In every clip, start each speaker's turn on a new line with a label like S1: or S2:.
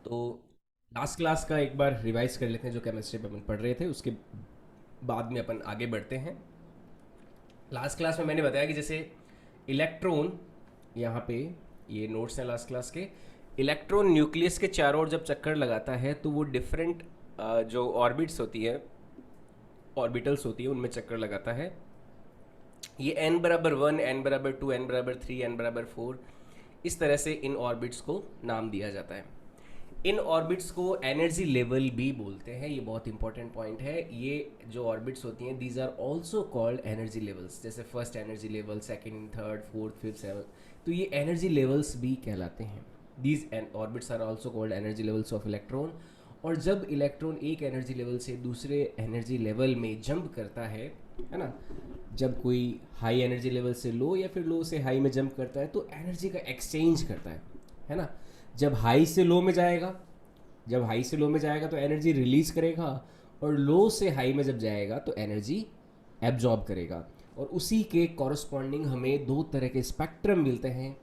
S1: तो last class का एक बार रिवाइज कर लेते हैं, जो केमिस्ट्री पे अपन पढ़ रहे थे, उसके बाद में अपन आगे बढ़ते हैं। लास्ट क्लास में मैंने बताया कि जैसे इलेक्ट्रॉन, यहाँ पे ये नोट्स हैं लास्ट क्लास के। इलेक्ट्रॉन न्यूक्लियस के चारों ओर जब चक्कर लगाता है तो वो डिफरेंट जो ऑर्बिट्स होती है, ऑर्बिटल्स होती है, उनमें चक्कर लगाता है। ये n = 1, n = 2, n = 3, n = 4, इस तरह से इन ऑर्बिट्स को नाम दिया जाता है। इन ऑर्बिट्स को एनर्जी लेवल भी बोलते हैं। ये बहुत इंपॉर्टेंट पॉइंट है। ये जो ऑर्बिट्स होती हैं, these are also called energy levels. जैसे first energy level, second, third, fourth, fifth, seven, तो ये एनर्जी लेवल्स भी कहलाते हैं। These orbits are also called energy levels of electron. और जब इलेक्ट्रॉन एक एनर्जी लेवल से दूसरे एनर्जी लेवल में जंप करता है ना, जब कोई हाई एनर्जी लेवल से लो या फिर लो से हाई में जंप करता है, तो एनर्जी का एक्सचेंज करता है ना। जब हाई से लो में जाएगा, जब हाई से लो में जाएगा तो एनर्जी रिलीज करेगा, और लो से हाई में जब जाएगा तो एनर्जी एब्जॉर्ब करेगा। और उसी के कॉरस्पॉन्डिंग हमें दो तरह के स्पेक्ट्रम मिलते हैं।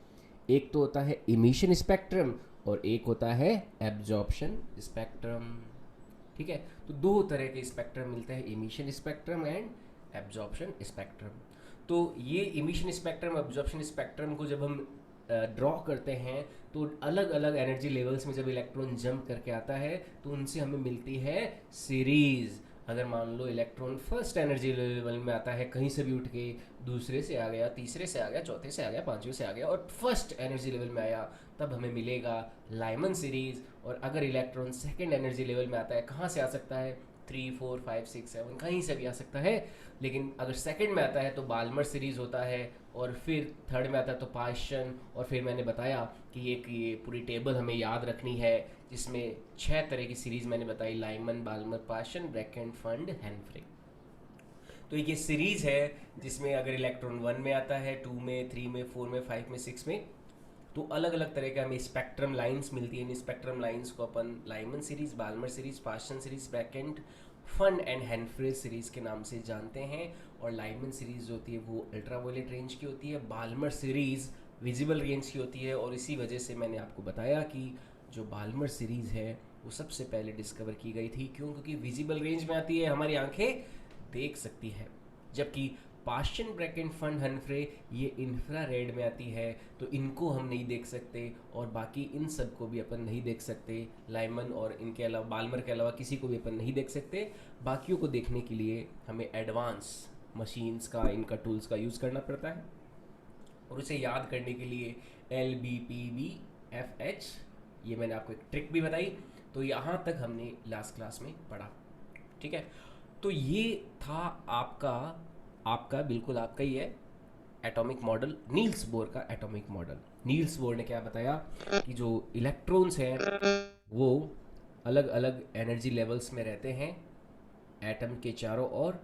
S1: एक तो होता है इमिशन स्पेक्ट्रम और एक होता है एब्जॉर्प्शन स्पेक्ट्रम। ठीक है, तो दो तरह के स्पेक्ट्रम मिलते हैं, emission spectrum and absorption spectrum. तो ये इमिशन स्पेक्ट्रम, एब्जॉर्प्शन स्पेक्ट्रम को जब हम ड्रॉ करते हैं, तो अलग अलग एनर्जी लेवल्स में जब इलेक्ट्रॉन जंप करके आता है तो उनसे हमें मिलती है सीरीज। अगर मान low electron first energy level में आता है, कहीं से भी उठ के दूसरे से आ गया, तीसरे से आ गया, चौथे से आ गया, पांचवें से आ गया और फर्स्ट एनर्जी लेवल में आया, तब हमें मिलेगा लाइमन सीरीज। और अगर इलेक्ट्रॉन सेकेंड एनर्जी लेवल में आता है, कहाँ से आ सकता है, 3, 4, 5, 6, 7 कहीं से भी आ सकता है। लेकिन अगर सेकंड में आता है तो बाल्मर सीरीज होता है, और फिर थर्ड में आता है तो पार्शन। और फिर मैंने बताया कि एक ये पूरी टेबल हमें याद रखनी है, जिसमें 6 तरह की सीरीज मैंने बताई, Lyman, Balmer, portion, bracket, fund, हेनफ्रे। तो ये सीरीज है जिसमें अगर इलेक्ट्रॉन 1 में आता है, 2 में, 3 में, 4 में, 5 में, 6 में, तो अलग अलग तरह के हमें स्पेक्ट्रम लाइंस मिलती है। इन स्पेक्ट्रम लाइंस को अपन Lyman series, Balmer series, Paschen series, Brackett, Pfund and Humphreys series के नाम से जानते हैं। और लाइमन सीरीज जो होती है वो अल्ट्रावायलेट रेंज की होती है, बाल्मर सीरीज विजिबल रेंज की होती है। और इसी वजह से मैंने आपको बताया कि जो बाल्मर सीरीज है वो सबसे पहले डिस्कवर की गई थी। क्यों? क्योंकि विजिबल रेंज में आती है, हमारी आंखें देख सकती है। जबकि पास्शन, ब्रैकेट, फंड, हनफ्रे ये इंफ्रारेड में आती है, तो इनको हम नहीं देख सकते। और बाकी इन सब को भी अपन नहीं देख सकते, लाइमन और इनके अलावा, बाल्मर के अलावा किसी को भी अपन नहीं देख सकते। बाकियों को देखने के लिए हमें एडवांस मशीन्स का, इनका टूल्स का यूज़ करना पड़ता है। और उसे याद करने के लिए LBPBFH, ये मैंने आपको एक ट्रिक भी बताई। तो यहाँ तक हमने लास्ट क्लास में पढ़ा। ठीक है, तो ये था आपका आपका बिल्कुल आपका ही है एटॉमिक मॉडल, नील्स बोर का एटॉमिक मॉडल। नील्स बोर ने क्या बताया कि जो इलेक्ट्रॉन्स हैं वो अलग अलग एनर्जी लेवल्स में रहते हैं एटम के चारों ओर।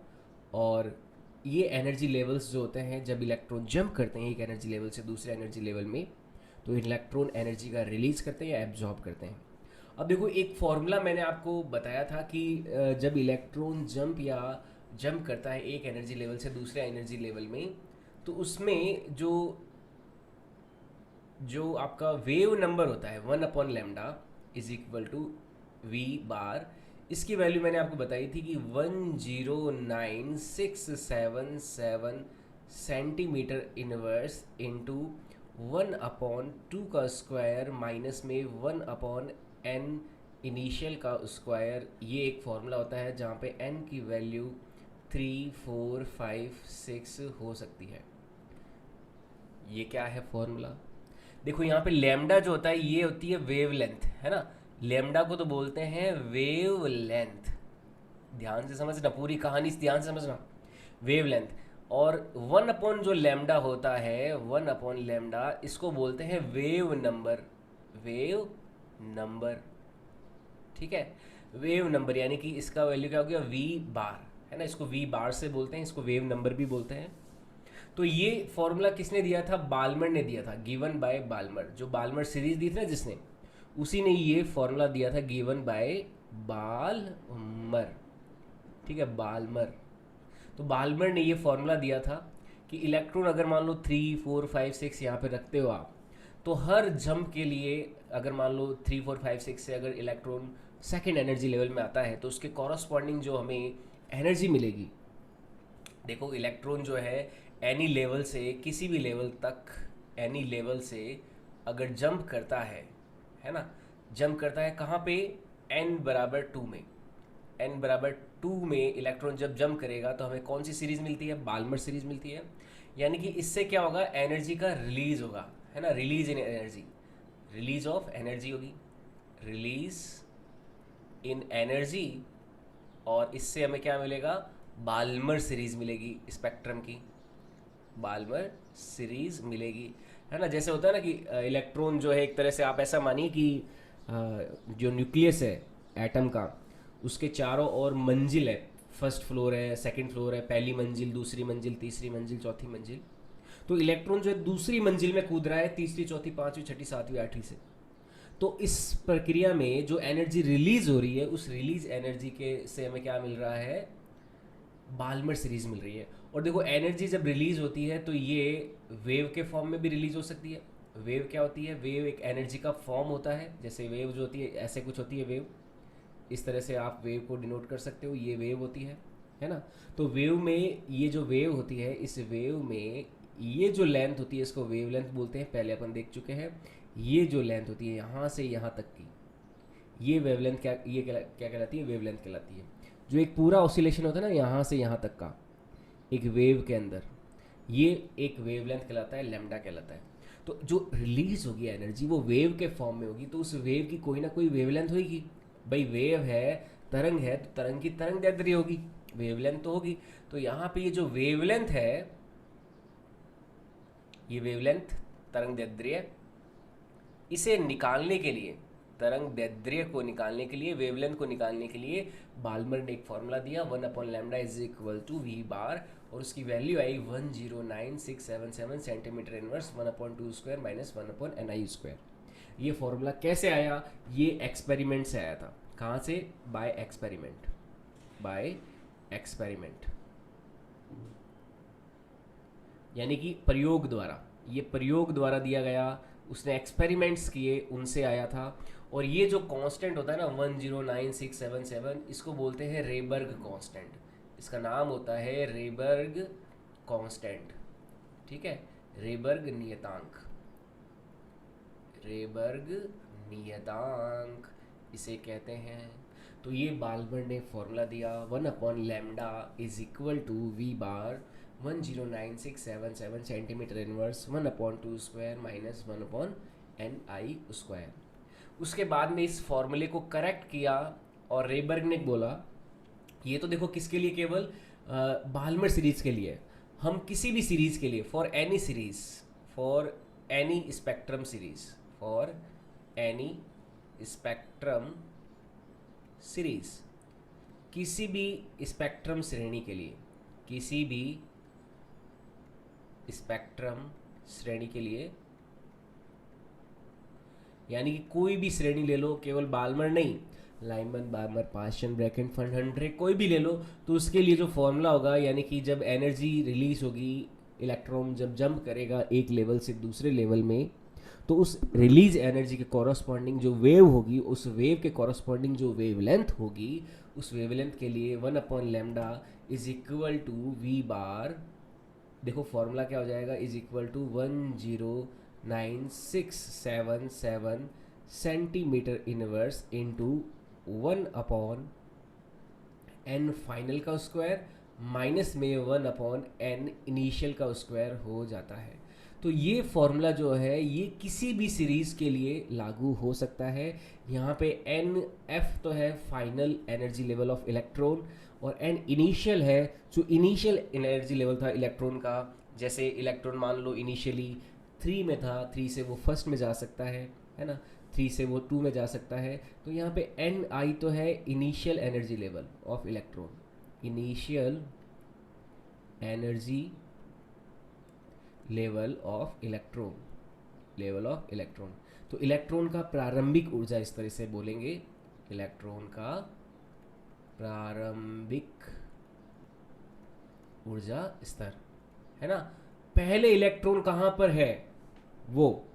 S1: और ये एनर्जी लेवल्स जो होते हैं, जब इलेक्ट्रॉन जंप करते हैं एक एनर्जी लेवल से दूसरे एनर्जी लेवल में, तो इलेक्ट्रॉन एनर्जी का रिलीज करते हैं या एब्जॉर्ब करते हैं। अब देखो, एक फॉर्मूला मैंने आपको बताया था कि जब इलेक्ट्रॉन जंप करता है एक एनर्जी लेवल से दूसरे एनर्जी लेवल में, तो उसमें जो जो आपका वेव नंबर होता है 1/λ = V इसकी वैल्यू मैंने आपको बताई थी कि 109,677 सेंटीमीटर इनवर्स इंटू 1/2 का स्क्वायर माइनस में 1/n इनिशियल का स्क्वायर। ये एक फॉर्मूला होता है जहाँ पे n की वैल्यू 3, 4, 5, 6 हो सकती है। ये क्या है फॉर्मूला? देखो, यहाँ पे लैम्डा जो होता है ये होती है वेव लेंथ, है ना। लैम्डा को तो बोलते हैं वेव लेंथ। ध्यान से समझना, पूरी कहानी ध्यान से समझना। Wave length. और 1/, जो लैम्डा होता है 1/λ, इसको बोलते हैं वेव नंबर। वेव नंबर, ठीक है। वेव नंबर यानी कि इसका वैल्यू क्या हो गया, V, है ना। इसको V से बोलते हैं, इसको वेव नंबर भी बोलते हैं। तो ये फॉर्मूला किसने दिया था? बाल्मर ने दिया था, गिवन बाय बाल्मर। जो बाल्मर सीरीज दी थी ना जिसने, उसी ने ये फॉर्मूला दिया था, गिवन बाय बाल्मर। ठीक है, बाल्मर। तो बाल्मर ने ये फॉर्मूला दिया था कि इलेक्ट्रॉन अगर मान लो 3, 4, 5, 6 यहाँ पे रखते हो आप, तो हर जंप के लिए अगर मान लो 3 4 5 6 से अगर इलेक्ट्रॉन सेकेंड एनर्जी लेवल में आता है तो उसके कॉरस्पॉन्डिंग जो हमें एनर्जी मिलेगी, देखो इलेक्ट्रॉन जो है एनी लेवल से किसी भी लेवल तक, एनी लेवल से अगर जंप करता है ना, जंप करता है कहाँ पे, n बराबर 2 में, n बराबर 2 में इलेक्ट्रॉन जब जंप करेगा तो हमें कौन सी सीरीज मिलती है, बाल्मर सीरीज मिलती है। यानी कि इससे क्या होगा, एनर्जी का रिलीज होगा, है ना, release in energy, release of energy होगी, रिलीज इन एनर्जी। और इससे हमें क्या मिलेगा, बाल्मर सीरीज मिलेगी स्पेक्ट्रम की, बाल्मर सीरीज मिलेगी, है ना। जैसे होता है ना कि इलेक्ट्रॉन जो है एक तरह से आप ऐसा मानिए कि जो न्यूक्लियस है एटम का, उसके चारों ओर मंजिल है, फर्स्ट फ्लोर है, सेकंड फ्लोर है, पहली मंजिल, दूसरी मंजिल, तीसरी मंजिल, चौथी मंजिल। तो इलेक्ट्रॉन जो है दूसरी मंजिल में कूद रहा है, तीसरी, चौथी, पांचवी, छठी, सातवीं, आठवीं से। तो इस प्रक्रिया में जो एनर्जी रिलीज हो रही है, उस रिलीज एनर्जी के से हमें क्या मिल रहा है, बाल्मर सीरीज मिल रही है। और देखो एनर्जी जब रिलीज होती है तो ये वेव के फॉर्म में भी रिलीज हो सकती है। वेव क्या होती है, वेव एक एनर्जी का फॉर्म होता है। जैसे वेव जो होती है ऐसे कुछ होती है वेव, इस तरह से आप वेव को डिनोट कर सकते हो, ये वेव होती है ना। तो वेव में ये जो वेव होती है, इस वेव में ये जो लेंथ होती है इसको वेव लेंथ बोलते हैं, पहले अपन देख चुके हैं। ये जो लेंथ होती है यहाँ से यहाँ तक की, ये वेवलेंथ क्या कहलाती है, वेवलेंथ कहलाती है। जो एक पूरा ऑसिलेशन होता है ना यहाँ से यहाँ तक का एक वेव के अंदर, ये एक वेवलेंथ कहलाता है, लैम्डा कहलाता है। तो जो रिलीज होगी एनर्जी वो वेव के फॉर्म में होगी, तो उस वेव की कोई ना कोई वेवलेंथ होगी। भाई वेव है, तरंग है, तो तरंग की तरंग दैर्ध्य होगी, वेवलेंथ तो होगी। तो यहाँ पे ये जो वेवलेंथ है, ये वेवलेंथ तरंग दैर्ध्य, इसे निकालने के लिए, तरंग दैर्ध्य को निकालने के लिए, वेवलेंथ को निकालने के लिए बाल्मर ने एक फॉर्मूला दिया, 1/λ इज इक्वल टू वी बार, और उसकी वैल्यू आई 109677 सेंटीमीटर इनवर्स 1/2² माइनस 1/ni²। ये फॉर्मूला कैसे आया, ये एक्सपेरिमेंट से आया था। कहाँ से, बाय एक्सपेरिमेंट, बाय एक्सपेरिमेंट, यानी कि प्रयोग द्वारा, ये प्रयोग द्वारा दिया गया, उसने एक्सपेरिमेंट्स किए, उनसे आया था। और ये जो कांस्टेंट होता है ना 109677, इसको बोलते हैं रेबर्ग कांस्टेंट, इसका नाम होता है रेबर्ग कांस्टेंट, ठीक है, रेबर्ग नियतांक, रेबर्ग नियतांक इसे कहते हैं। तो ये बाल्मर ने फॉर्मूला दिया, 1/λ is equal to we bar 109677 centimetre inverse 1/2² minus 1/ni²। उसके बाद में इस फॉर्मूले को करेक्ट किया और रेबर्ग ने बोला, ये तो देखो किसके लिए, केवल बाल्मर सीरीज के लिए। हम किसी भी सीरीज के लिए, for any series, for any spectrum series, for any spectrum series, किसी भी स्पेक्ट्रम श्रेणी के लिए, किसी भी स्पेक्ट्रम श्रेणी के लिए, यानी कि कोई भी श्रेणी ले लो, केवल बाल्मर नहीं, Lyman, Balmer, Paschen, Brackett, Pfund hundred, कोई भी ले लो, तो उसके लिए जो फॉर्मूला होगा, यानी कि जब एनर्जी रिलीज होगी, इलेक्ट्रॉन जब जंप करेगा एक लेवल से दूसरे लेवल में, तो उस रिलीज एनर्जी के कॉरस्पॉन्डिंग जो वेव होगी, उस वेव के कॉरस्पॉन्डिंग जो वेवलेंथ होगी, उस वेवलेंथ के लिए 1/λ is equal to we bar, देखो फॉर्मूला क्या हो जाएगा, is equal to 109677 centimetre inverse into 1/n final का स्क्वायर माइनस में 1/n इनिशियल का स्क्वायर हो जाता है। तो ये फॉर्मूला जो है ये किसी भी सीरीज के लिए लागू हो सकता है। यहाँ पे एन एफ तो है final energy level of electron, और एन इनिशियल है जो इनिशियल एनर्जी लेवल था इलेक्ट्रॉन का। जैसे इलेक्ट्रॉन मान लो इनिशियली 3 में था, 3 से वो फर्स्ट में जा सकता है ना, 3 से वो 2 में जा सकता है। तो यहाँ पे एन आई तो है initial energy level of electron, initial energy level of electron, level of electron. तो इलेक्ट्रॉन का प्रारंभिक ऊर्जा, इस तरह से बोलेंगे, इलेक्ट्रॉन का प्रारंभिक ऊर्जा स्तर, है ना। पहले इलेक्ट्रॉन कहाँ पर है वो,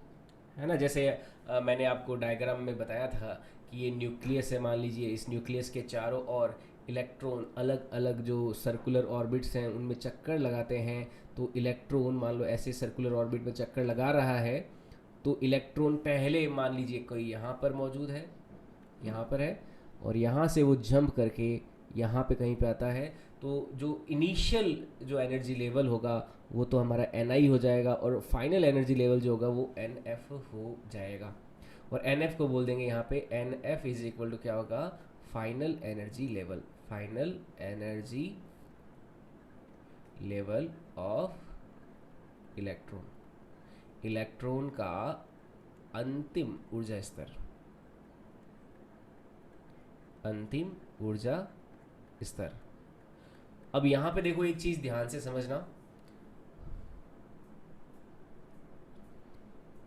S1: है ना, जैसे मैंने आपको डायग्राम में बताया था कि ये न्यूक्लियस है, मान लीजिए इस न्यूक्लियस के चारों ओर इलेक्ट्रॉन अलग अलग जो सर्कुलर ऑर्बिट्स हैं उनमें चक्कर लगाते हैं। तो इलेक्ट्रॉन मान लो ऐसे सर्कुलर ऑर्बिट में चक्कर लगा रहा है, तो इलेक्ट्रॉन पहले मान लीजिए कोई यहाँ पर मौजूद है, यहाँ पर है, और यहाँ से वो जंप करके यहाँ पे कहीं पे आता है। तो जो इनिशियल जो एनर्जी लेवल होगा वो तो हमारा एन हो जाएगा, और फाइनल एनर्जी लेवल जो होगा वो एन हो जाएगा। और एन को बोल देंगे यहाँ पे N F is equal to क्या होगा, final energy level, final energy level of electron, electron का अंतिम ऊर्जा स्तर, अंतिम ऊर्जा स्तर। अब यहां पे देखो एक चीज ध्यान से समझना।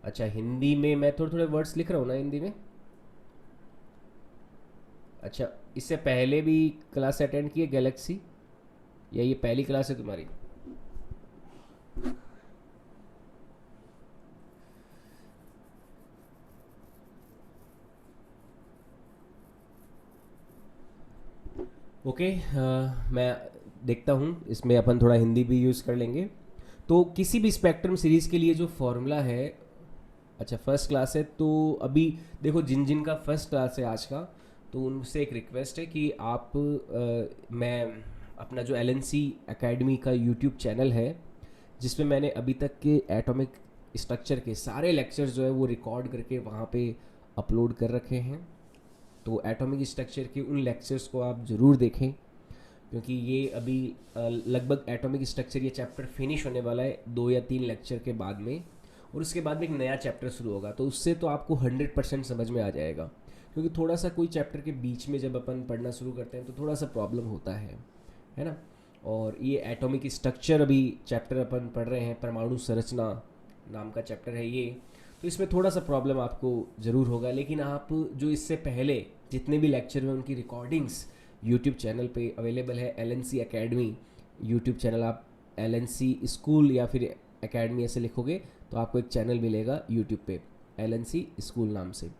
S1: अच्छा, हिंदी में मैं थोड़े थोड़े वर्ड्स लिख रहा हूं ना हिंदी में। अच्छा, इससे पहले भी क्लास अटेंड की है गैलेक्सी, या ये पहली क्लास है तुम्हारी? ओके, मैं देखता हूँ इसमें अपन थोड़ा हिंदी भी यूज़ कर लेंगे। तो किसी भी स्पेक्ट्रम सीरीज़ के लिए जो फॉर्मूला है, अच्छा फर्स्ट क्लास है तो अभी देखो जिन जिन का फर्स्ट क्लास है आज का, तो उनसे एक रिक्वेस्ट है कि आप मैं अपना जो एल एकेडमी का यूट्यूब चैनल है जिसमें मैंने अभी तक के एटॉमिक स्ट्रक्चर के सारे लेक्चर्स जो है वो रिकॉर्ड करके वहाँ पे अपलोड कर रखे हैं। तो एटॉमिक स्ट्रक्चर के उन लेक्चर्स को आप ज़रूर देखें, क्योंकि ये अभी लगभग एटॉमिक स्ट्रक्चर ये चैप्टर फिनिश होने वाला है 2 या 3 लेक्चर के बाद में, और उसके बाद में एक नया चैप्टर शुरू होगा। तो उससे तो आपको 100% समझ में आ जाएगा, क्योंकि थोड़ा सा कोई चैप्टर के बीच में जब अपन पढ़ना शुरू करते हैं तो थोड़ा सा प्रॉब्लम होता है ना। और ये एटॉमिक स्ट्रक्चर अभी चैप्टर अपन पढ़ रहे हैं, परमाणु संरचना नाम का चैप्टर है ये। तो इसमें थोड़ा सा प्रॉब्लम आपको ज़रूर होगा, लेकिन आप जो इससे पहले जितने भी लेक्चर हैं उनकी रिकॉर्डिंग्स यूट्यूब चैनल पे अवेलेबल है, एलएनसी एकेडमी यूट्यूब चैनल। आप एलएनसी स्कूल या फिर एकेडमी ऐसे लिखोगे तो आपको एक चैनल मिलेगा यूट्यूब पे एलएनसी स्कूल नाम से,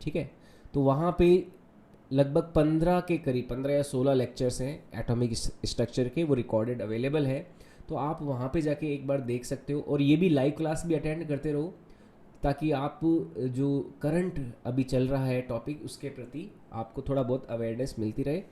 S1: ठीक है। तो वहाँ पे लगभग 15 के करीब 15 या 16 लेक्चर्स हैं एटॉमिक स्ट्रक्चर के, वो रिकॉर्डेड अवेलेबल है। तो आप वहाँ पे जाके एक बार देख सकते हो, और ये भी लाइव क्लास भी अटेंड करते रहो, ताकि आप जो करंट अभी चल रहा है टॉपिक उसके प्रति आपको थोड़ा बहुत अवेयरनेस मिलती रहे।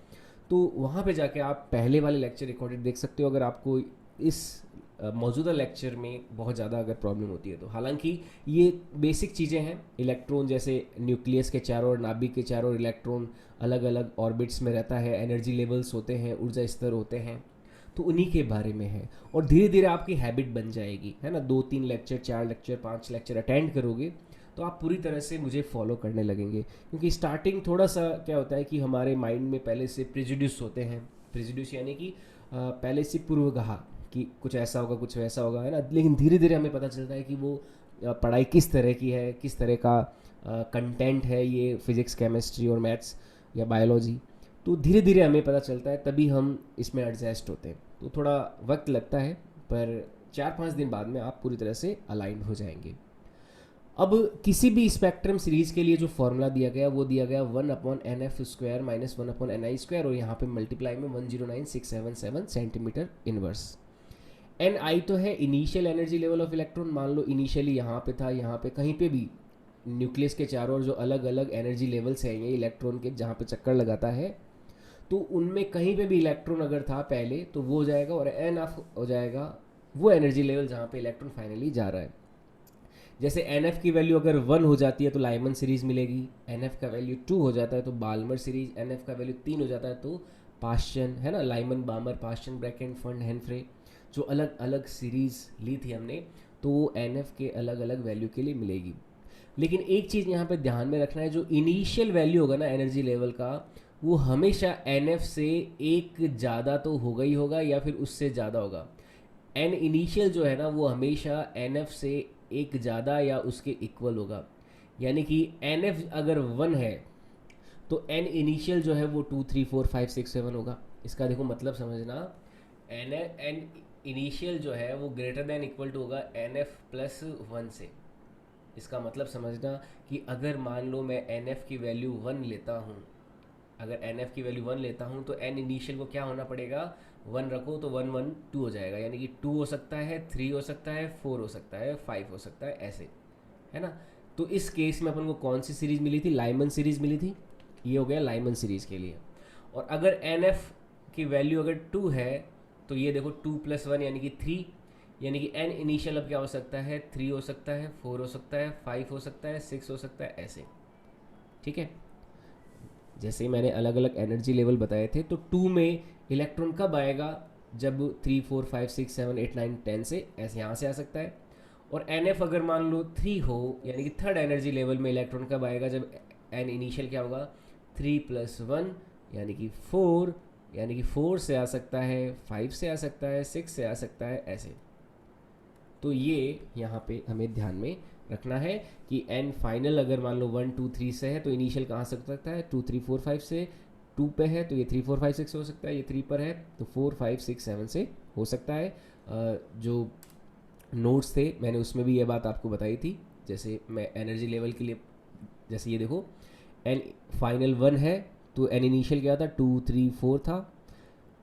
S1: तो वहाँ पे जाके आप पहले वाले लेक्चर रिकॉर्डेड देख सकते हो, अगर आपको इस मौजूदा लेक्चर में बहुत ज़्यादा अगर प्रॉब्लम होती है तो। हालांकि ये बेसिक चीज़ें हैं, इलेक्ट्रॉन जैसे न्यूक्लियस के चारों और नाभिक के चारों इलेक्ट्रॉन अलग अलग ऑर्बिट्स में रहता है, एनर्जी लेवल्स होते हैं, ऊर्जा स्तर होते हैं, तो उन्हीं के बारे में है। और धीरे धीरे आपकी हैबिट बन जाएगी, है ना। 2-3 लेक्चर, 4 लेक्चर, 5 लेक्चर अटेंड करोगे तो आप पूरी तरह से मुझे फॉलो करने लगेंगे। क्योंकि स्टार्टिंग थोड़ा सा क्या होता है कि हमारे माइंड में पहले से प्रिजुड्यूस होते हैं, प्रिजुड्यूस यानी कि पहले से पूर्वाग्रह कि कुछ ऐसा होगा कुछ वैसा होगा, है ना। लेकिन धीरे धीरे हमें पता चलता है कि वो पढ़ाई किस तरह की है, किस तरह का कंटेंट है ये फिज़िक्स, केमिस्ट्री और मैथ्स या बायोलॉजी। तो धीरे धीरे हमें पता चलता है, तभी हम इसमें एडजस्ट होते हैं। तो थोड़ा वक्त लगता है, पर 4-5 दिन बाद में आप पूरी तरह से अलाइंड हो जाएंगे। अब किसी भी स्पेक्ट्रम सीरीज के लिए जो फॉर्मूला दिया गया वो दिया गया 1/nf² माइनस 1/ni², और यहाँ पे मल्टीप्लाई में 109677 सेंटीमीटर इनवर्स। एन आई तो है initial energy level of electron. मान लो इनिशियली यहाँ पे था, यहाँ पे कहीं पे भी न्यूक्लियस के चारों ओर जो अलग अलग एनर्जी लेवल्स हैं ये इलेक्ट्रॉन के, जहाँ पे चक्कर लगाता है, तो उनमें कहीं पे भी इलेक्ट्रॉन अगर था पहले तो वो हो जाएगा, और एन ऑफ हो जाएगा वो एनर्जी लेवल जहाँ पे इलेक्ट्रॉन फाइनली जा रहा है। जैसे एन एफ की वैल्यू अगर 1 हो जाती है तो लाइमन सीरीज मिलेगी, एन एफ का वैल्यू 2 हो जाता है तो बाल्मर सीरीज, एन एफ का वैल्यू 3 हो जाता है तो पाश्चन, है ना, लाइमन, बामर, पाश्चन, ब्रैकेट, फंड, हेनफ्रे, जो अलग अलग सीरीज ली थी हमने, तो वो एन एफ के अलग अलग वैल्यू के लिए मिलेगी। लेकिन एक चीज़ यहाँ पे ध्यान में रखना है, जो इनिशियल वैल्यू होगा ना एनर्जी लेवल का, वो हमेशा एन एफ से एक ज़्यादा तो होगा ही होगा, या फिर उससे ज़्यादा होगा। एन इनिशियल जो है ना वो हमेशा एन एफ से एक ज़्यादा या उसके इक्वल होगा। यानी कि एन एफ अगर 1 है तो एन इनिशियल जो है वो 2, 3, 4, 5, 6, 7 होगा। इसका देखो मतलब समझना, एन इनिशियल जो है वो ग्रेटर देन इक्वल टू होगा एन एफ प्लस 1 से, इसका मतलब समझना कि अगर मान लो मैं एन एफ की वैल्यू 1 लेता हूँ, अगर एन एफ की वैल्यू 1 लेता हूँ तो एन इनिशियल को क्या होना पड़ेगा, 1 रखो तो 1 1 2 हो जाएगा, यानी कि 2 हो सकता है, 3 हो सकता है, 4 हो सकता है, 5 हो सकता है, ऐसे, है ना। तो इस केस में अपन को कौन सी सीरीज़ मिली थी, लाइमन सीरीज़ मिली थी, ये हो गया लाइमन सीरीज़ के लिए। और अगर एन एफ की वैल्यू अगर 2 है तो ये देखो 2 + 1 यानी कि 3, यानी कि एन इनिशियल अब क्या हो सकता है, 3 हो सकता है, 4 हो सकता है, 5 हो सकता है, 6 हो सकता है, ऐसे, ठीक है। जैसे ही मैंने अलग अलग एनर्जी लेवल बताए थे, तो 2 में इलेक्ट्रॉन कब आएगा, जब 3 4 5 6 7 8 9 10 से ऐसे यहाँ से आ सकता है। और एन एफ अगर मान लो 3 हो, यानी कि थर्ड एनर्जी लेवल में इलेक्ट्रॉन कब आएगा, जब एन इनिशियल क्या होगा, 3 + 1 यानी कि 4, यानी कि 4 से आ सकता है, 5 से आ सकता है, 6 से आ सकता है, ऐसे। तो ये यहाँ पे हमें ध्यान में रखना है कि एन फाइनल अगर मान लो 1 2 3 से है तो इनिशियल कहाँ से हो सकता है, 2 3 4 5 से, 2 पे है तो ये 3 4 5 6 हो सकता है, ये 3 पर है तो 4 5 6 7 से हो सकता है। जो नोट्स थे मैंने उसमें भी ये बात आपको बताई थी। जैसे मैं एनर्जी लेवल के लिए, जैसे ये देखो एन फाइनल 1 है तो एन इनिशियल क्या था, 2 3 4 था।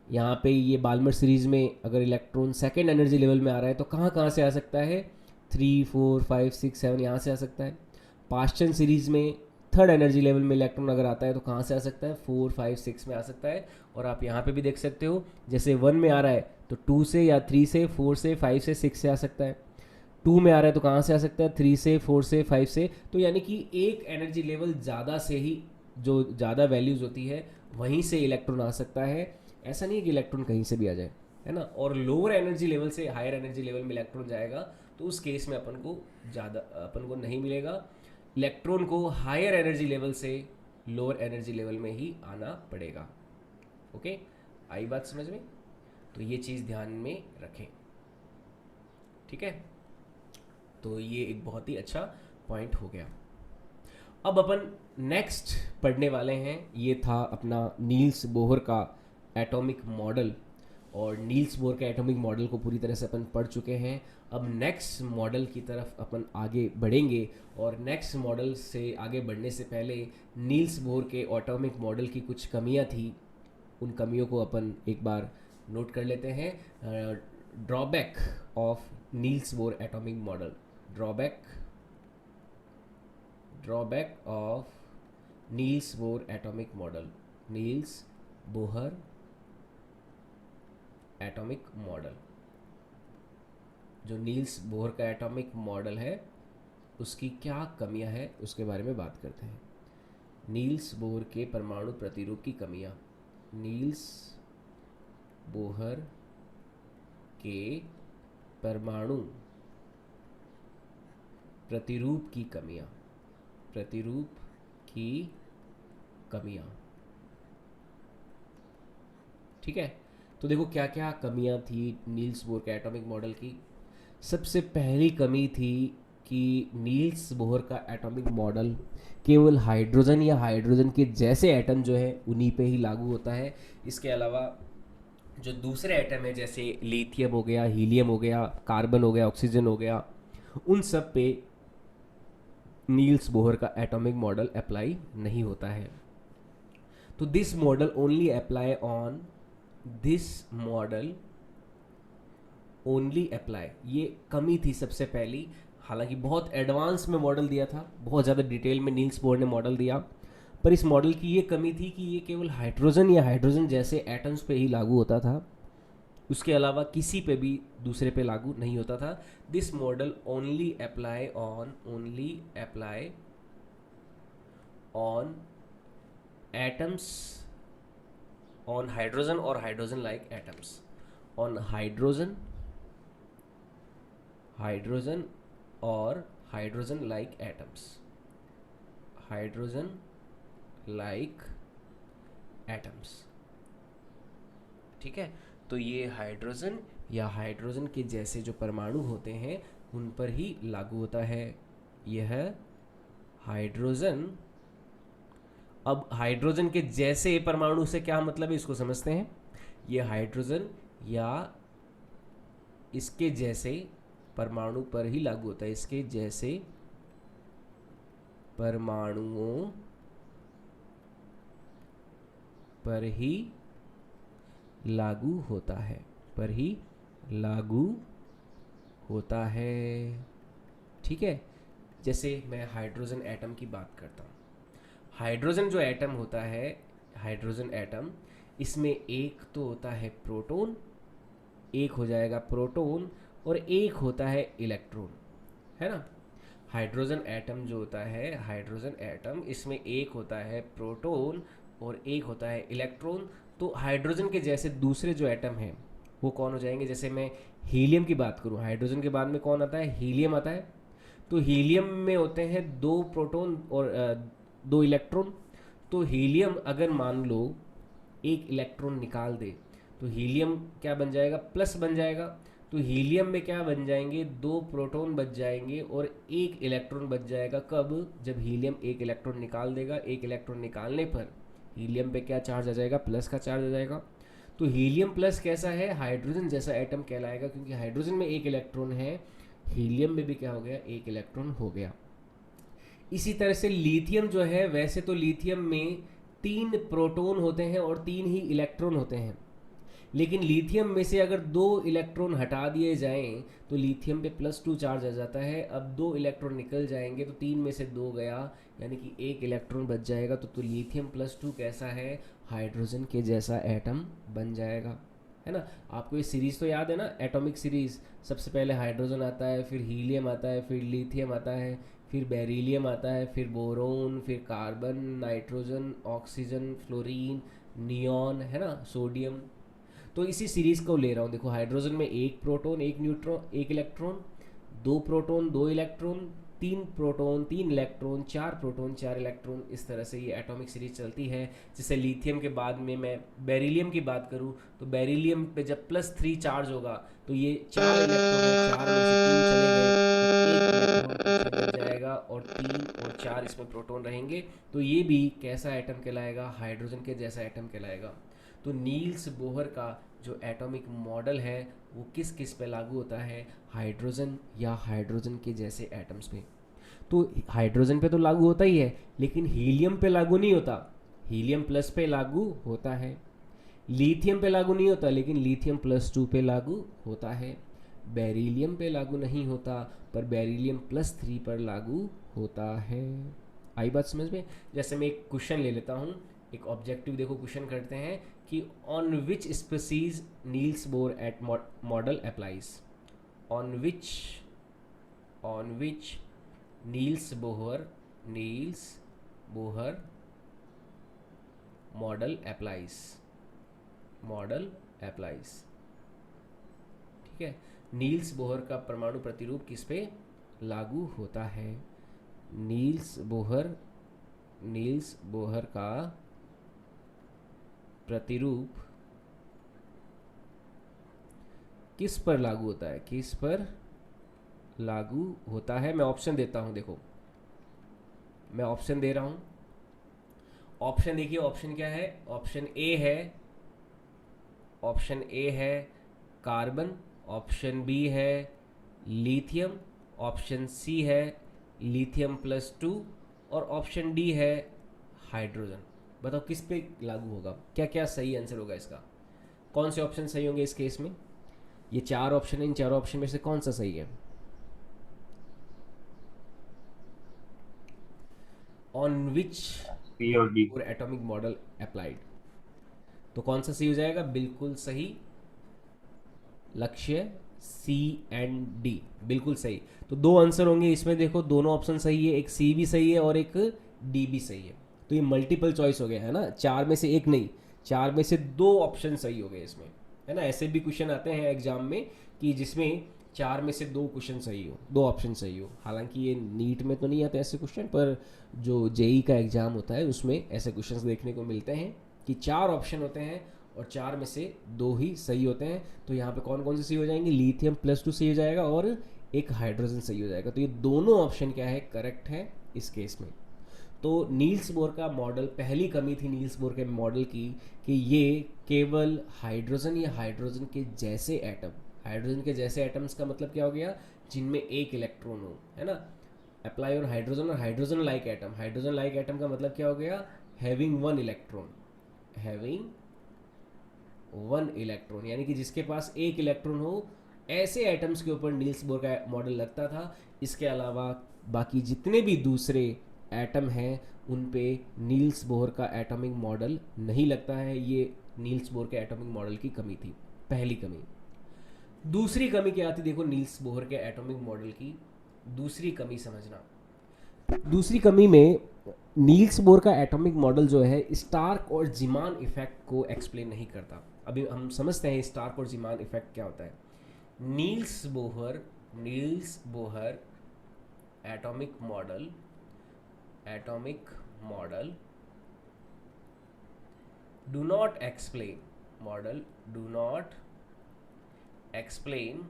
S1: यहाँ पे ये बाल्मर सीरीज़ में अगर इलेक्ट्रॉन सेकेंड एनर्जी लेवल में आ रहा है तो कहाँ कहाँ से आ सकता है, 3 4 5 6 7 यहाँ से आ सकता है। पास्चन सीरीज़ में थर्ड एनर्जी लेवल में इलेक्ट्रॉन अगर आता है तो कहाँ से आ सकता है, 4 5 6 में आ सकता है। और आप यहाँ पे भी देख सकते हो जैसे 1 में आ रहा है तो 2 से या 3 से 4 से 5 से 6 से आ सकता है। 2 में आ रहा है तो कहाँ से आ सकता है, 3 से 4 से 5 से। तो यानी कि एक एनर्जी लेवल ज़्यादा से ही, जो ज़्यादा वैल्यूज़ होती है वहीं से इलेक्ट्रॉन आ सकता है। ऐसा नहीं है कि इलेक्ट्रॉन कहीं से भी आ जाए, है ना। और लोअर एनर्जी लेवल से हायर एनर्जी लेवल में इलेक्ट्रॉन जाएगा तो उस केस में अपन को नहीं मिलेगा। इलेक्ट्रॉन को हायर एनर्जी लेवल से लोअर एनर्जी लेवल में ही आना पड़ेगा। ओके, आई बात समझ में। तो ये चीज़ ध्यान में रखें, ठीक है। तो ये एक बहुत ही अच्छा पॉइंट हो गया। अब अपन नेक्स्ट पढ़ने वाले हैं, ये था अपना नील्स बोहर का एटॉमिक मॉडल। और नील्स बोहर के एटॉमिक मॉडल को पूरी तरह से अपन पढ़ चुके हैं। अब नेक्स्ट मॉडल की तरफ अपन आगे बढ़ेंगे। और नेक्स्ट मॉडल से आगे बढ़ने से पहले नील्स बोहर के एटॉमिक मॉडल की कुछ कमियां थी, उन कमियों को अपन एक बार नोट कर लेते हैं। Drawback of Niels Bohr atomic model, drawback of Niels Bohr atomic model, Niels Bohr atomic model. जो नील्स बोहर का एटॉमिक मॉडल है उसकी क्या कमियां हैं उसके बारे में बात करते हैं। नील्स बोहर के परमाणु प्रतिरूप की कमियां, नील्स बोहर के परमाणु प्रतिरूप की कमियां, प्रतिरूप की कमियां, ठीक है। तो देखो क्या क्या कमियां थी नील्स बोहर के एटॉमिक मॉडल की। सबसे पहली कमी थी कि नील्स बोहर का एटॉमिक मॉडल केवल हाइड्रोजन या हाइड्रोजन के जैसे एटम जो है उन्हीं पे ही लागू होता है। इसके अलावा जो दूसरे एटम है जैसे लिथियम हो गया, हीलियम हो गया, कार्बन हो गया, ऑक्सीजन हो गया, उन सब पे नील्स बोहर का एटॉमिक मॉडल अप्लाई नहीं होता है। तो this model only apply on, this model only apply, ये कमी थी सबसे पहली। हालांकि बहुत एडवांस में मॉडल दिया था, बहुत ज़्यादा डिटेल में नील्स बोहर ने मॉडल दिया, पर इस मॉडल की ये कमी थी कि ये केवल हाइड्रोजन या हाइड्रोजन जैसे एटम्स पे ही लागू होता था, उसके अलावा किसी पे भी दूसरे पे लागू नहीं होता था। This model only apply on atoms, on hydrogen और hydrogen like atoms, on hydrogen और hydrogen like atoms, hydrogen like atoms, ठीक है। तो ये हाइड्रोजन या हाइड्रोजन के जैसे जो परमाणु होते हैं उन पर ही लागू होता है यह हाइड्रोजन। अब हाइड्रोजन के जैसे परमाणु से क्या मतलब है इसको समझते हैं। यह हाइड्रोजन या इसके जैसे परमाणु पर ही लागू होता है, इसके जैसे परमाणुओं पर ही लागू होता है, पर ही लागू होता है। ठीक है, जैसे मैं हाइड्रोजन एटम की बात करता हूँ। हाइड्रोजन जो एटम होता है, हाइड्रोजन एटम, इसमें एक तो होता है प्रोटॉन, एक हो जाएगा प्रोटॉन, और एक होता है इलेक्ट्रॉन, है ना। हाइड्रोजन एटम जो होता है, हाइड्रोजन एटम, इसमें एक होता है प्रोटॉन और एक होता है इलेक्ट्रॉन। तो हाइड्रोजन के जैसे दूसरे जो एटम हैं वो कौन हो जाएंगे? जैसे मैं हीलियम की बात करूँ, हाइड्रोजन के बाद में कौन आता है? हीलियम आता है। तो हीलियम में होते हैं दो प्रोटॉन और दो इलेक्ट्रॉन। तो हीलियम अगर मान लो एक इलेक्ट्रॉन निकाल दे तो हीलियम क्या बन जाएगा? प्लस बन जाएगा। तो हीलियम में क्या बन जाएंगे? दो प्रोटॉन बच जाएंगे और एक इलेक्ट्रॉन बच जाएगा। कब? जब हीलियम एक इलेक्ट्रॉन निकाल देगा। एक इलेक्ट्रॉन निकालने पर हीलियम पे क्या चार्ज आ जाएगा? प्लस का चार्ज आ जाएगा। तो हीलियम प्लस कैसा है? हाइड्रोजन जैसा एटम कहलाएगा, क्योंकि हाइड्रोजन में एक इलेक्ट्रॉन है, हीलियम में भी क्या हो गया? एक इलेक्ट्रॉन हो गया। इसी तरह से लिथियम जो है, वैसे तो लिथियम में 3 प्रोटॉन होते हैं और 3 ही इलेक्ट्रॉन होते हैं, लेकिन लिथियम में से अगर 2 इलेक्ट्रॉन हटा दिए जाएं तो लिथियम पे +2 चार्ज आ जाता है। अब 2 इलेक्ट्रॉन निकल जाएंगे तो 3 में से 2 गया, यानी कि एक इलेक्ट्रॉन बच जाएगा। तो लिथियम +2 कैसा है? हाइड्रोजन के जैसा एटम बन जाएगा, है ना। आपको ये सीरीज तो याद है ना, एटॉमिक सीरीज। सबसे पहले हाइड्रोजन आता है, फिर हीलियम आता है, फिर लिथियम आता है, फिर बेरिलियम आता है, फिर बोरोन, फिर carbon, nitrogen, oxygen, fluorine, neon, है ना, सोडियम। तो इसी सीरीज को ले रहा हूँ। देखो, हाइड्रोजन में एक प्रोटॉन, एक न्यूट्रॉन, एक इलेक्ट्रॉन, दो प्रोटॉन, दो electron, 3 proton, 3 electron, 4 proton, 4 electron. इस तरह से ये एटॉमिक सीरीज चलती है। जैसे लिथियम के बाद में मैं बेरिलियम की बात करूँ तो बेरिलियम पे जब +3 चार्ज होगा तो ये 4 इलेक्ट्रॉन है, 4 में से 3 चले गए तो एक इलेक्ट्रॉन पीछे बच जाएगा और 3 और 4 इसमें प्रोटॉन रहेंगे। तो ये भी कैसा एटम कहलाएगा? हाइड्रोजन के जैसा एटम कहलाएगा। तो नील्स बोहर का जो एटॉमिक मॉडल है वो किस किस पे लागू होता है? हाइड्रोजन या हाइड्रोजन के जैसे एटम्स पे। तो हाइड्रोजन पे तो लागू होता ही है, लेकिन हीलियम पे लागू नहीं होता। हीलियम प्लस पे लागू होता है। लिथियम पे लागू नहीं होता, लेकिन लिथियम +2 पे लागू होता है। बेरिलियम पे लागू नहीं होता, पर बेरिलियम +3 पर लागू होता है। आई बात समझ में? जैसे मैं एक क्वेश्चन ले लेता हूँ, एक ऑब्जेक्टिव देखो क्वेश्चन करते हैं कि on which species Niels Bohr at model applies. On which Niels Bohr model applies. ठीक है, नील्स बोहर का परमाणु प्रतिरूप किस पे लागू होता है? नील्स बोहर का प्रतिरूप किस पर लागू होता है? किस पर लागू होता है? मैं ऑप्शन देता हूं। देखो, मैं ऑप्शन दे रहा हूं। ऑप्शन देखिए, ऑप्शन क्या है? ऑप्शन ए है कार्बन, ऑप्शन बी है लिथियम, ऑप्शन सी है लिथियम +2 और ऑप्शन डी है हाइड्रोजन। बताओ किस पे लागू होगा? क्या क्या सही आंसर होगा इसका? कौन से ऑप्शन सही होंगे इस केस में? ये 4 ऑप्शन है, इन 4 ऑप्शन में से कौन सा सही है? ऑन विच
S2: सी और डी।
S1: और एटॉमिक मॉडल अप्लाइड, तो कौन सा सही हो जाएगा? बिल्कुल सही लक्ष्य, सी एंड डी, बिल्कुल सही। तो 2 आंसर होंगे इसमें। देखो, दोनों ऑप्शन सही है, एक सी भी सही है और एक डी भी सही है। तो ये मल्टीपल चॉइस हो गया, है ना। 4 में से एक नहीं, 4 में से 2 ऑप्शन सही हो गए इसमें, है ना। ऐसे भी क्वेश्चन आते हैं एग्जाम में कि जिसमें 4 में से 2 क्वेश्चन सही हो, 2 ऑप्शन सही हो। हालांकि ये नीट में तो नहीं आते ऐसे क्वेश्चन, पर जो जेई का एग्जाम होता है उसमें ऐसे क्वेश्चन देखने को मिलते हैं कि 4 ऑप्शन होते हैं और 4 में से 2 ही सही होते हैं। तो यहाँ पे कौन कौन से सही हो जाएंगे? लिथियम +2 सही हो जाएगा और एक हाइड्रोजन सही हो जाएगा। तो ये दोनों ऑप्शन क्या है? करेक्ट है इस केस में। तो नील्स बोर का मॉडल, पहली कमी थी नील्स बोर के मॉडल की कि ये केवल हाइड्रोजन या हाइड्रोजन के जैसे एटम, हाइड्रोजन के जैसे एटम्स का मतलब क्या हो गया? जिनमें एक इलेक्ट्रॉन हो, है ना। अप्लाई ऑन हाइड्रोजन और hydrogen like atom. Hydrogen like atom का मतलब क्या हो गया? Having one electron, having one electron, यानी कि जिसके पास एक इलेक्ट्रॉन हो, ऐसे एटम्स के ऊपर नील्स बोर का मॉडल लगता था। इसके अलावा बाकी जितने भी दूसरे एटम हैं उन पे नील्स बोर का एटॉमिक मॉडल नहीं लगता है। ये नील्स बोर के एटॉमिक मॉडल की कमी थी, पहली कमी। दूसरी कमी क्या आती, देखो नील्स बोर के एटॉमिक मॉडल की दूसरी कमी समझना। दूसरी कमी में नील्स बोर का एटॉमिक मॉडल जो है स्टार्क और जीमान इफेक्ट को एक्सप्लेन नहीं करता। अभी हम समझते हैं स्टार्क और जीमान इफेक्ट क्या होता है। Niels Bohr atomic model do not explain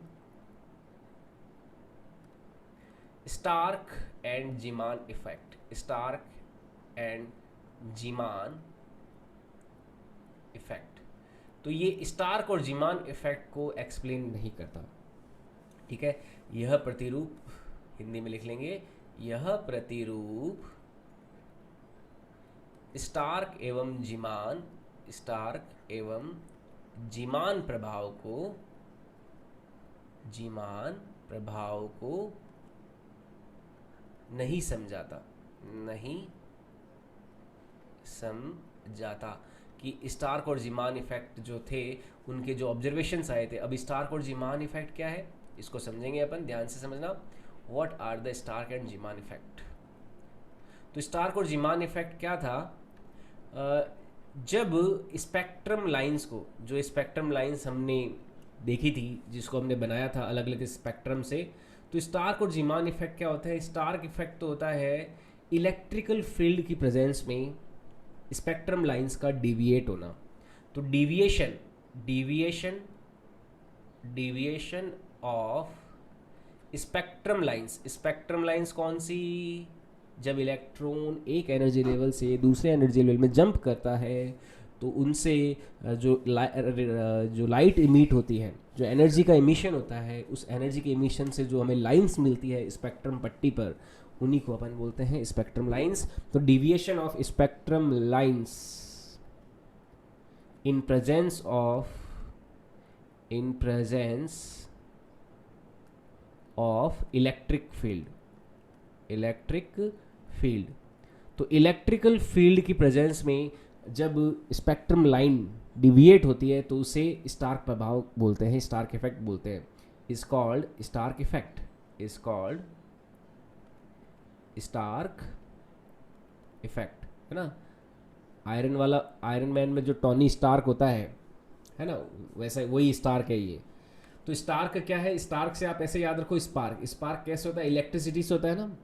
S1: Stark and Zeeman effect. तो ये स्टार्क और जीमान इफेक्ट को एक्सप्लेन नहीं करता। ठीक है, यह प्रतिरूप हिंदी में लिख लेंगे, यह प्रतिरूप स्टार्क एवं जीमान प्रभाव को नहीं समझाता कि स्टार्क और जीमान इफेक्ट जो थे उनके जो ऑब्जर्वेशंस आए थे। अब स्टार्क और जीमान इफेक्ट क्या है इसको समझेंगे अपन, ध्यान से समझना। What are the Stark and Zeeman effect? तो स्टार्क और जीमान इफेक्ट क्या था? जब स्पेक्ट्रम लाइंस को, जो स्पेक्ट्रम लाइंस हमने देखी थी, जिसको हमने बनाया था अलग अलग स्पेक्ट्रम से, तो स्टार्क और जीमान इफेक्ट क्या होता है? स्टार्क इफेक्ट तो होता है इलेक्ट्रिकल फील्ड की प्रेजेंस में स्पेक्ट्रम लाइंस का डिविएट होना। तो डिविएशन ऑफ स्पेक्ट्रम लाइंस कौन सी? जब इलेक्ट्रॉन एक एनर्जी लेवल से दूसरे एनर्जी लेवल में जंप करता है तो उनसे जो लाइट इमिट होती है, जो एनर्जी का इमिशन होता है, उस एनर्जी के इमिशन से जो हमें लाइंस मिलती है स्पेक्ट्रम पट्टी पर, उन्हीं को अपन बोलते हैं स्पेक्ट्रम लाइंस। तो deviation of spectrum lines in presence of electric field. तो इलेक्ट्रिकल फील्ड की प्रेजेंस में जब स्पेक्ट्रम लाइन डिविएट होती है तो उसे स्टार्क प्रभाव बोलते हैं, स्टार्क इफेक्ट बोलते हैं। इज कॉल्ड स्टार्क इफेक्ट, है ना। आयरन मैन में जो टॉनी स्टार्क होता है ना, वैसा वही स्टार्क है ये। तो स्टार्क क्या है? स्टार्क से आप ऐसे याद रखो, स्पार्क कैसे होता है? इलेक्ट्रिसिटी से होता है ना।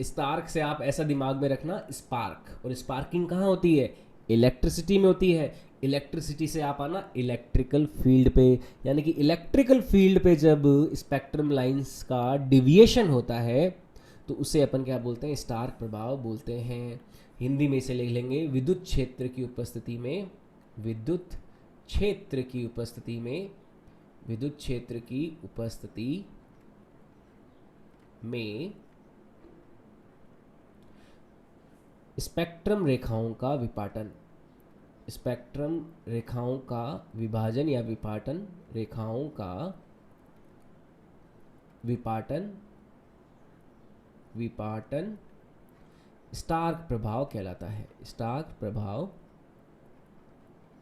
S1: स्पार्क से आप ऐसा दिमाग में रखना, स्पार्क, और स्पार्किंग कहाँ होती है? इलेक्ट्रिसिटी में होती है। इलेक्ट्रिसिटी से आप आना इलेक्ट्रिकल फील्ड पे, यानी कि इलेक्ट्रिकल फील्ड पे जब स्पेक्ट्रम लाइंस का डिविएशन होता है तो उसे अपन क्या बोलते हैं? स्टार्क प्रभाव बोलते हैं। हिंदी में इसे लिख लेंगे, विद्युत क्षेत्र की उपस्थिति में स्पेक्ट्रम रेखाओं का विपाटन, स्पेक्ट्रम रेखाओं का विभाजन या विपाटन, रेखाओं का विपाटन स्टार्क प्रभाव कहलाता है। स्टार्क प्रभाव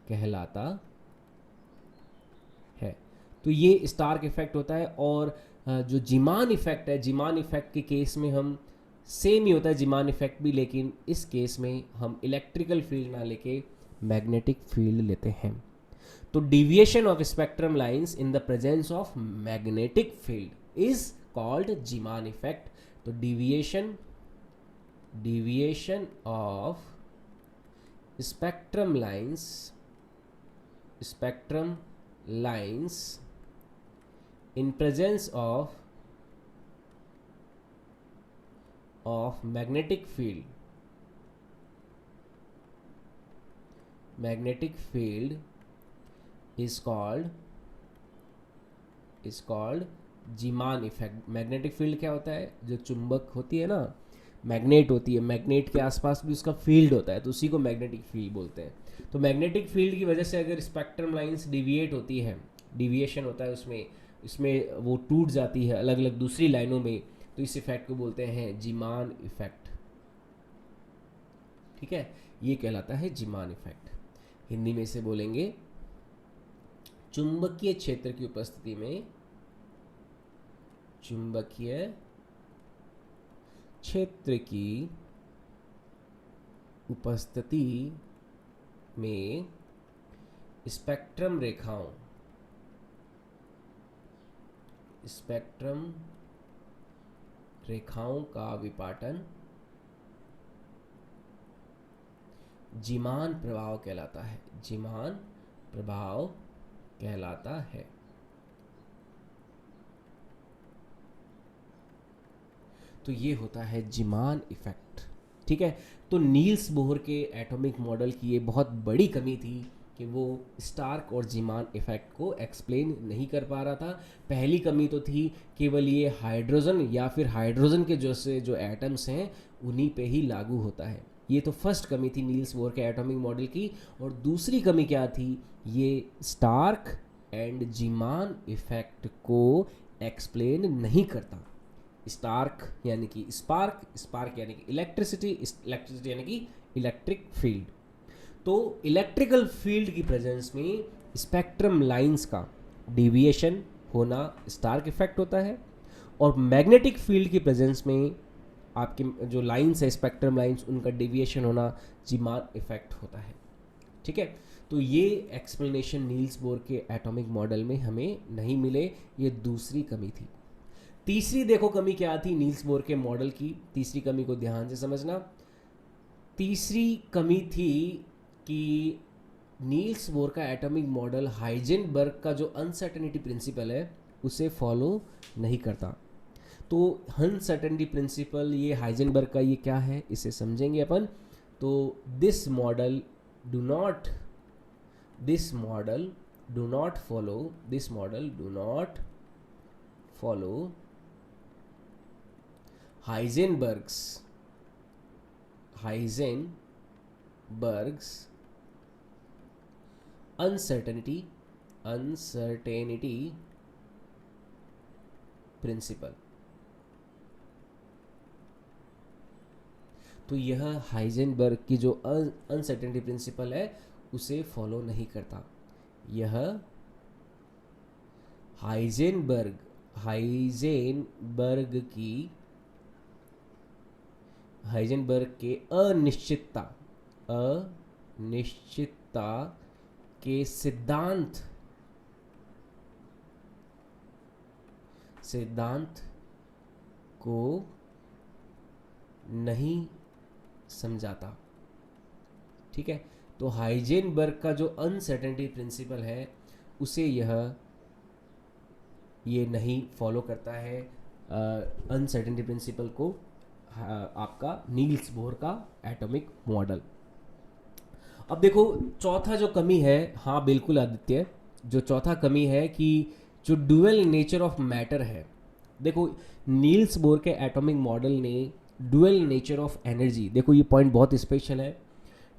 S1: कहलाता है। तो ये स्टार्क इफेक्ट होता है। और जो जीमान इफेक्ट है, जीमान इफेक्ट के केस में हम सेम ही होता है जीमान इफेक्ट भी, लेकिन इस केस में हम इलेक्ट्रिकल फील्ड ना लेके मैग्नेटिक फील्ड लेते हैं। तो deviation of spectrum lines in the presence of magnetic field is called Zeeman effect. तो deviation of spectrum lines in presence of magnetic field is called Zeeman effect. Magnetic field क्या होता है, जो चुंबक होती है ना, मैग्नेट होती है, मैग्नेट के आसपास भी उसका फील्ड होता है, तो उसी को मैग्नेटिक फील्ड बोलते हैं। तो मैग्नेटिक फील्ड की वजह से अगर स्पेक्ट्रम लाइंस डिविएट होती है, डिविएशन होता है उसमें, इसमें वो टूट जाती है अलग अलग दूसरी लाइनों में, तो इस इफेक्ट को बोलते हैं जीमान इफेक्ट। ठीक है, ये कहलाता है जीमान इफेक्ट। हिंदी में इसे बोलेंगे चुंबकीय क्षेत्र की उपस्थिति में, चुंबकीय क्षेत्र की उपस्थिति में स्पेक्ट्रम रेखाओं, स्पेक्ट्रम रेखाओं का विपाटन जीमान प्रभाव कहलाता है, जीमान प्रभाव कहलाता है। तो ये होता है जीमान इफेक्ट। ठीक है, तो नील्स बोहर के एटॉमिक मॉडल की ये बहुत बड़ी कमी थी कि वो स्टार्क और जीमान इफेक्ट को एक्सप्लेन नहीं कर पा रहा था। पहली कमी तो थी केवल ये हाइड्रोजन या फिर हाइड्रोजन के जैसे जो एटम्स हैं उन्हीं पे ही लागू होता है। ये तो फर्स्ट कमी थी नील्स बोहर के एटॉमिक मॉडल की। और दूसरी कमी क्या थी, ये स्टार्क एंड जीमान इफेक्ट को एक्सप्लेन नहीं करता। स्टार्क यानी कि स्पार्क, स्पार्क यानी कि इलेक्ट्रिसिटी, इलेक्ट्रिसिटी यानी कि इलेक्ट्रिक फील्ड। तो इलेक्ट्रिकल फील्ड की प्रेजेंस में स्पेक्ट्रम लाइंस का डिविएशन होना स्टार्क इफेक्ट होता है, और मैग्नेटिक फील्ड की प्रेजेंस में आपके जो लाइंस है स्पेक्ट्रम लाइंस, उनका डिविएशन होना जीमान इफेक्ट होता है। ठीक है, तो ये एक्सप्लेनेशन नील्स बोर के एटॉमिक मॉडल में हमें नहीं मिले, ये दूसरी कमी थी। तीसरी देखो कमी क्या थी नील्स बोर के मॉडल की, तीसरी कमी को ध्यान से समझना। तीसरी कमी थी कि नील्स बोर का एटॉमिक मॉडल हाइजेनबर्ग का जो अनसर्टेनिटी प्रिंसिपल है उसे फॉलो नहीं करता। तो अनसर्टेनिटी प्रिंसिपल, ये हाइजेनबर्ग का ये क्या है इसे समझेंगे अपन। तो this model do not follow Heisenberg's uncertainty principle। तो यह हाइजेनबर्ग की जो अनसर्टेनिटी प्रिंसिपल है उसे फॉलो नहीं करता। यह हाइजेनबर्ग के अनिश्चितता के सिद्धांत को नहीं समझाता। ठीक है, तो हाइजेनबर्ग का जो अनसर्टेनिटी प्रिंसिपल है उसे ये नहीं फॉलो करता है, अनसर्टेनिटी प्रिंसिपल को, आपका नील्स बोर का एटॉमिक मॉडल। अब देखो चौथा जो कमी है, हाँ बिल्कुल आदित्य, जो चौथा कमी है कि जो डुअल नेचर ऑफ मैटर है। देखो नील्स बोर के एटॉमिक मॉडल ने डुअल नेचर ऑफ एनर्जी, देखो ये पॉइंट बहुत स्पेशल है,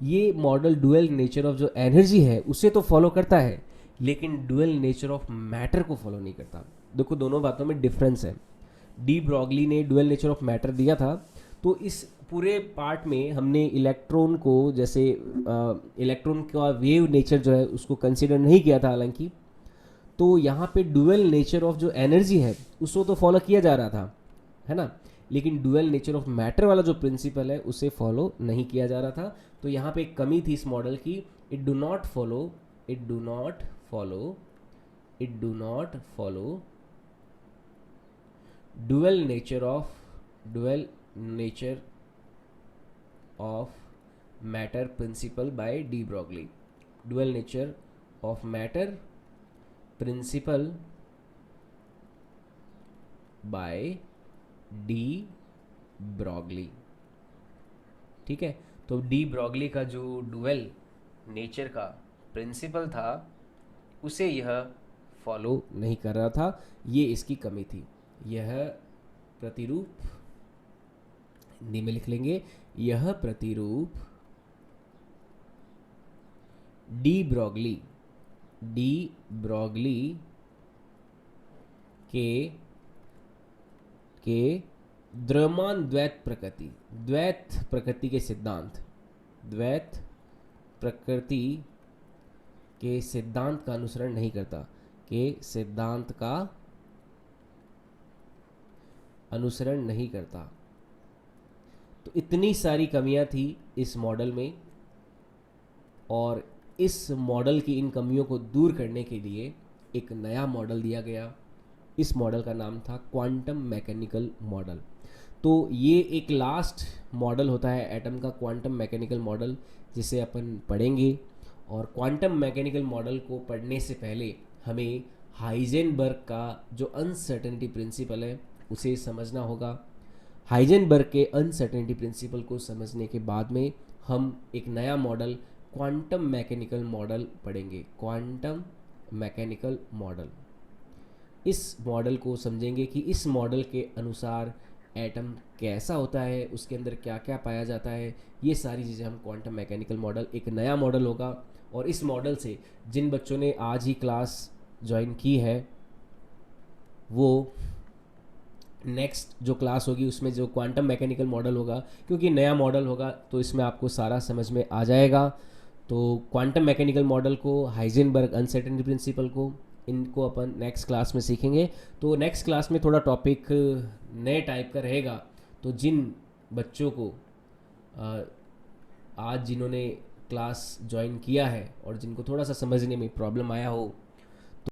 S1: ये मॉडल डुअल नेचर ऑफ जो एनर्जी है उसे तो फॉलो करता है लेकिन डुअल नेचर ऑफ मैटर को फॉलो नहीं करता। देखो दोनों बातों में डिफरेंस है। डी ब्रॉगली ने डुअल नेचर ऑफ मैटर दिया था, तो इस पूरे पार्ट में हमने इलेक्ट्रॉन को, जैसे इलेक्ट्रॉन का वेव नेचर जो है उसको कंसिडर नहीं किया था हालांकि। तो यहाँ पे डुअल नेचर ऑफ जो एनर्जी है उसको तो फॉलो किया जा रहा था, है ना, लेकिन डुअल नेचर ऑफ मैटर वाला जो प्रिंसिपल है उसे फॉलो नहीं किया जा रहा था। तो यहाँ पे एक कमी थी इस मॉडल की, it do not follow dual nature of matter principal bye de Broglie. Dual nature of matter principal bye de Broglie. ठीक है, तो डी ब्रॉगली का जो डुअल नेचर का प्रिंसिपल था उसे यह फॉलो नहीं कर रहा था, ये इसकी कमी थी। यह प्रतिरूप, हिंदी में लिख लेंगे, यह प्रतिरूप डी ब्रॉगली के द्रव्यमान द्वैत प्रकृति के सिद्धांत, द्वैत प्रकृति के सिद्धांत का अनुसरण नहीं करता, के सिद्धांत का अनुसरण नहीं करता। तो इतनी सारी कमियां थी इस मॉडल में, और इस मॉडल की इन कमियों को दूर करने के लिए एक नया मॉडल दिया गया। इस मॉडल का नाम था क्वांटम मैकेनिकल मॉडल। तो ये एक लास्ट मॉडल होता है एटम का, क्वांटम मैकेनिकल मॉडल, जिसे अपन पढ़ेंगे। और क्वांटम मैकेनिकल मॉडल को पढ़ने से पहले हमें हाइजेनबर्ग का जो अनसर्टेनिटी प्रिंसिपल है उसे समझना होगा। हाइजेनबर्ग के अनसर्टेनिटी प्रिंसिपल को समझने के बाद में हम एक नया मॉडल क्वांटम मैकेनिकल मॉडल पढ़ेंगे। क्वांटम मैकेनिकल मॉडल, इस मॉडल को समझेंगे कि इस मॉडल के अनुसार एटम कैसा होता है, उसके अंदर क्या क्या पाया जाता है, ये सारी चीज़ें हम क्वांटम मैकेनिकल मॉडल, एक नया मॉडल होगा। और इस मॉडल से जिन बच्चों ने आज ही क्लास ज्वाइन की है, वो नेक्स्ट जो क्लास होगी उसमें जो क्वांटम मैकेनिकल मॉडल होगा, क्योंकि नया मॉडल होगा तो इसमें आपको सारा समझ में आ जाएगा। तो क्वांटम मैकेनिकल मॉडल को, हाइजेनबर्ग अनसर्टेनिटी प्रिंसिपल को, इनको अपन नेक्स्ट क्लास में सीखेंगे। तो नेक्स्ट क्लास में थोड़ा टॉपिक नए टाइप का रहेगा। तो जिन बच्चों को आज जिन्होंने क्लास ज्वाइन किया है और जिनको थोड़ा सा समझने में प्रॉब्लम आया हो,